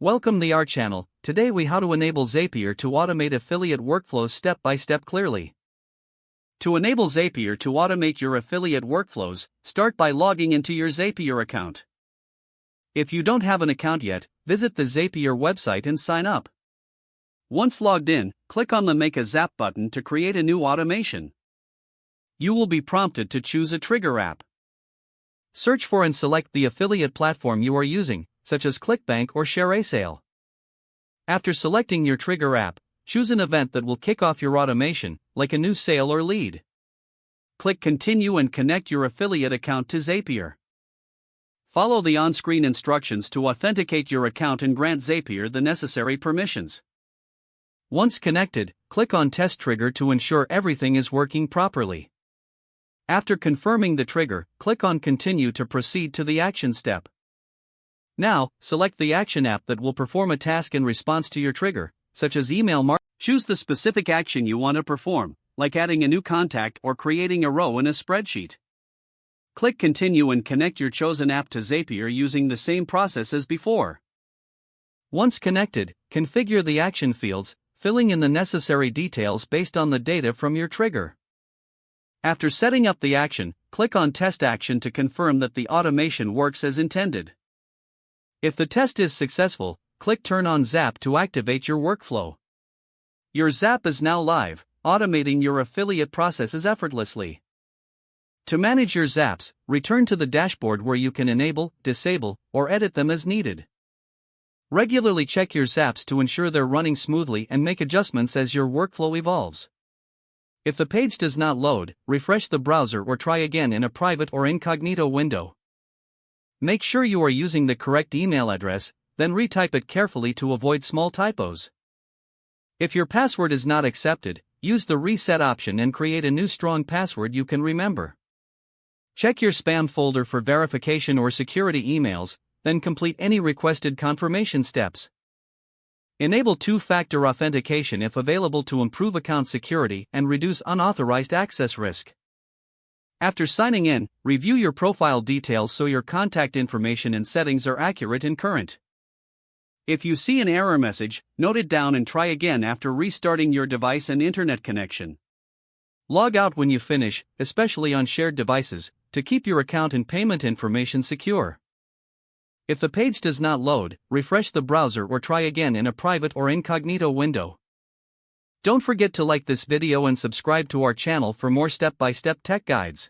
Welcome to our channel. Today we how to enable Zapier to automate affiliate workflows step by step clearly. To enable Zapier to automate your affiliate workflows, start by logging into your Zapier account. If you don't have an account yet, visit the Zapier website and sign up. Once logged in, click on the Make a Zap button to create a new automation. You will be prompted to choose a trigger app. Search for and select the affiliate platform you are using, such as ClickBank or ShareASale. After selecting your trigger app, choose an event that will kick off your automation, like a new sale or lead. Click Continue and connect your affiliate account to Zapier. Follow the on-screen instructions to authenticate your account and grant Zapier the necessary permissions. Once connected, click on Test Trigger to ensure everything is working properly. After confirming the trigger, click on Continue to proceed to the action step. Now, select the action app that will perform a task in response to your trigger, such as email marketing. Choose the specific action you want to perform, like adding a new contact or creating a row in a spreadsheet. Click Continue and connect your chosen app to Zapier using the same process as before. Once connected, configure the action fields, filling in the necessary details based on the data from your trigger. After setting up the action, click on Test Action to confirm that the automation works as intended. If the test is successful, click Turn on Zap to activate your workflow. Your Zap is now live, automating your affiliate processes effortlessly. To manage your Zaps, return to the dashboard where you can enable, disable, or edit them as needed. Regularly check your Zaps to ensure they're running smoothly and make adjustments as your workflow evolves. If the page does not load, refresh the browser or try again in a private or incognito window. Make sure you are using the correct email address, then retype it carefully to avoid small typos. If your password is not accepted, use the reset option and create a new strong password you can remember. Check your spam folder for verification or security emails, then complete any requested confirmation steps. Enable two-factor authentication if available to improve account security and reduce unauthorized access risk. After signing in, review your profile details so your contact information and settings are accurate and current. If you see an error message, note it down and try again after restarting your device and internet connection. Log out when you finish, especially on shared devices, to keep your account and payment information secure. If the page does not load, refresh the browser or try again in a private or incognito window. Don't forget to like this video and subscribe to our channel for more step-by-step tech guides.